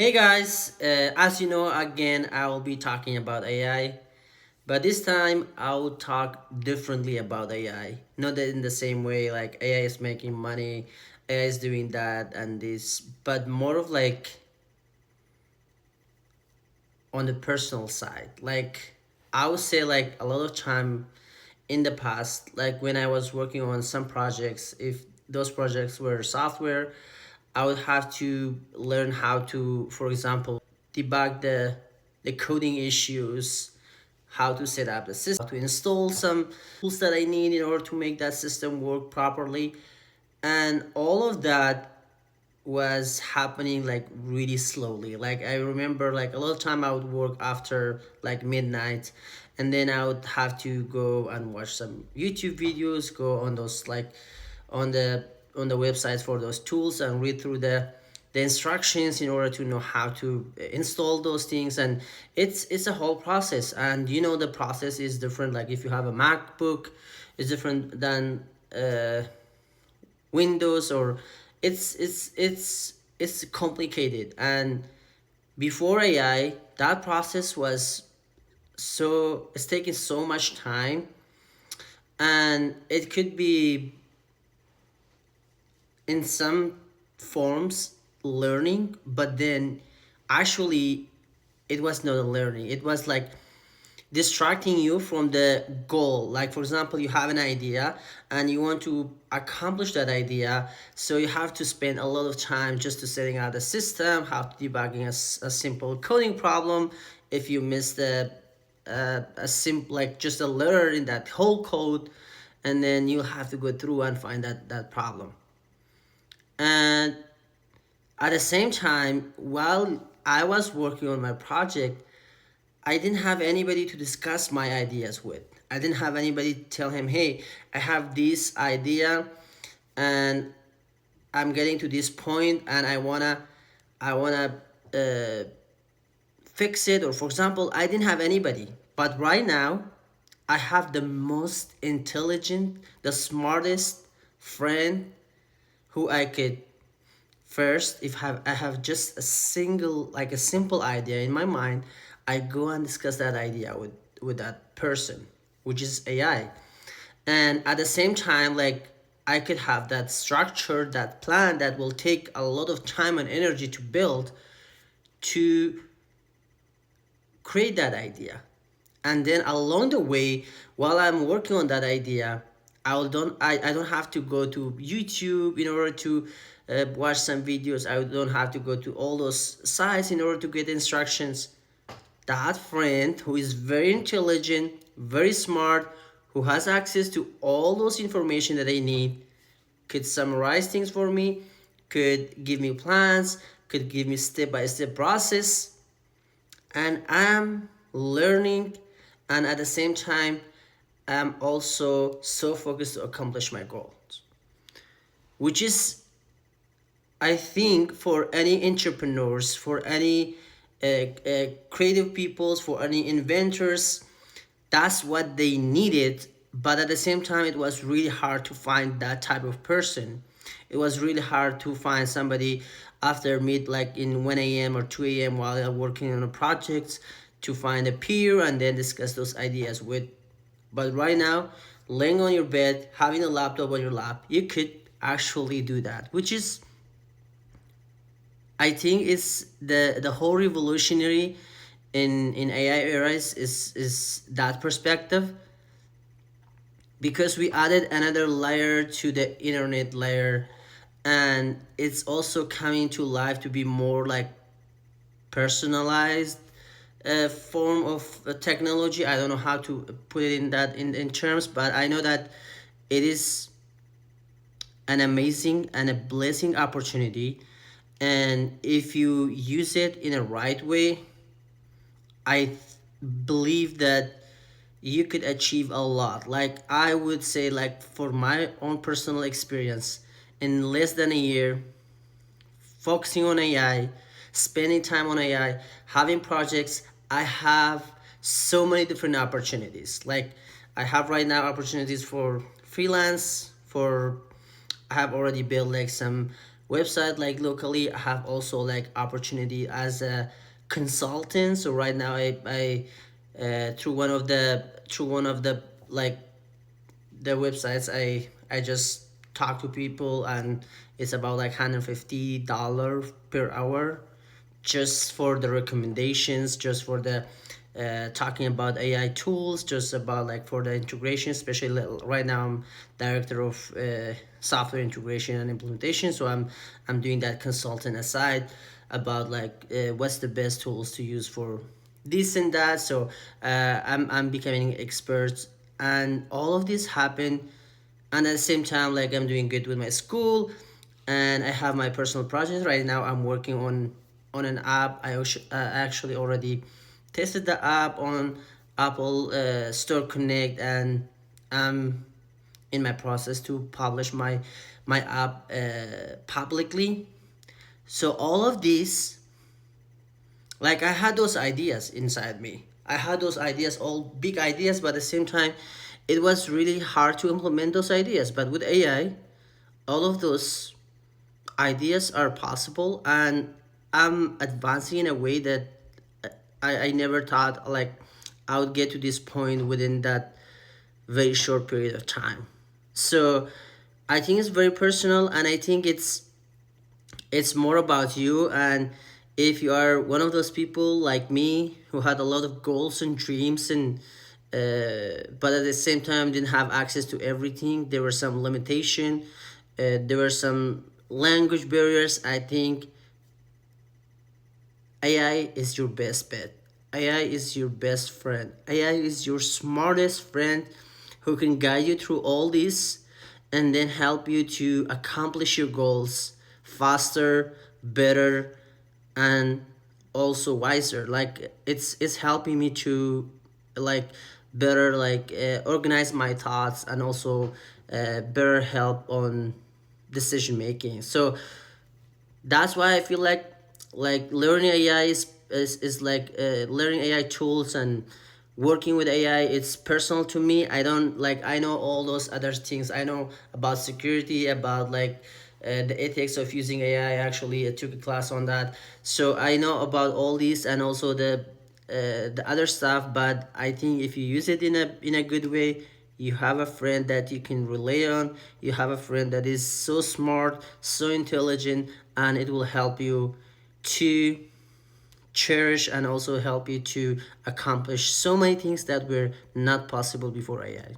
Hey guys, as you know, again, I will be talking about AI, but this time I will talk differently about AI. Not that in the same way, like AI is making money, AI is doing that and this, but more of like on the personal side. Like, I would say, like, a lot of time in the past, like when I was working on some projects, if those projects were software, I would have to learn how to, for example, debug the coding issues, how to set up the system, how to install some tools that I need in order to make that system work properly. And all of that was happening like really slowly. Like I remember like a lot of time I would work after like midnight, and then I would have to go and watch some YouTube videos, go on those like on the on the websites for those tools and read through the instructions in order to know how to install those things. And it's a whole process, and the process is different. Like if you have a MacBook, it's different than Windows, or it's complicated. And before AI, that process was it's taking so much time, and it could be in some forms learning, but then actually it was not a learning. It was like distracting you from the goal. Like for example, you have an idea and you want to accomplish that idea, so you have to spend a lot of time just to setting out the system, how to debugging a simple coding problem. If you miss a simple, like just a letter in that whole code, and then you have to go through and find that problem. And at the same time, while I was working on my project, I didn't have anybody to discuss my ideas with. I didn't have anybody to tell him, hey, I have this idea and I'm getting to this point and I wanna fix it. Or for example, I didn't have anybody. But right now I have the most intelligent, the smartest friend who I could first, if I have just a simple idea in my mind, I go and discuss that idea with that person, which is AI. And at the same time, like I could have that structure, that plan that will take a lot of time and energy to build, to create that idea. And then along the way, while I'm working on that idea, I don't have to go to YouTube in order to watch some videos. I don't have to go to all those sites in order to get instructions. That friend who is very intelligent, very smart, who has access to all those information that I need, could summarize things for me, could give me plans, could give me step-by-step process, and I'm learning. And at the same time, I'm also so focused to accomplish my goals, which is, I think, for any entrepreneurs, for any creative peoples, for any inventors, that's what they needed. But at the same time, it was really hard to find that type of person. It was really hard to find somebody after mid, like in 1 a.m. or 2 a.m. while I'm working on a project, to find a peer and then discuss those ideas with. But right now, laying on your bed, having a laptop on your lap, you could actually do that, which is, I think, it's the whole revolutionary in AI eras is that perspective, because we added another layer to the internet layer, and it's also coming to life to be more like personalized form of technology. I don't know how to put it in that in terms, but I know that it is an amazing and a blessing opportunity. And if you use it in a right way, I believe that you could achieve a lot. Like I would say, like for my own personal experience, in less than a year, focusing on AI, spending time on AI, having projects, I have so many different opportunities. Like I have right now opportunities for freelance, for I have already built like some website like locally. I have also like opportunity as a consultant. So right now I through one of the like the websites I just talk to people, and it's about like $150 per hour just for the recommendations, just for the talking about AI tools, just about like for the integration. Especially right now, I'm director of software integration and implementation, so I'm doing that consultant aside about like what's the best tools to use for this and that. So I'm becoming expert, and all of this happened, and at the same time like I'm doing good with my school, and I have my personal project right now. I'm working on an app. Actually already tested the app on Apple Store Connect, and I'm in my process to publish my app publicly. So all of these, like I had those ideas inside me. I had those ideas, all big ideas, but at the same time, it was really hard to implement those ideas. But with AI, all of those ideas are possible, and I'm advancing in a way that I never thought like I would get to this point within that very short period of time. So I think it's very personal, and I think it's more about you. And if you are one of those people like me who had a lot of goals and dreams, and but at the same time didn't have access to everything, there were some limitation, there were some language barriers. I think AI is your best bet. AI is your best friend. AI is your smartest friend who can guide you through all this and then help you to accomplish your goals faster, better, and also wiser. Like it's helping me to like better like organize my thoughts, and also better help on decision making. So that's why I feel like learning AI is like learning AI tools and working with AI. It's personal to me. I don't like I know all those other things. I know about security, about like the ethics of using AI. Actually, I took a class on that, so I know about all these, and also the other stuff. But I think if you use it in a good way, you have a friend that you can rely on. You have a friend that is so smart, so intelligent, and it will help you to cherish and also help you to accomplish so many things that were not possible before AI.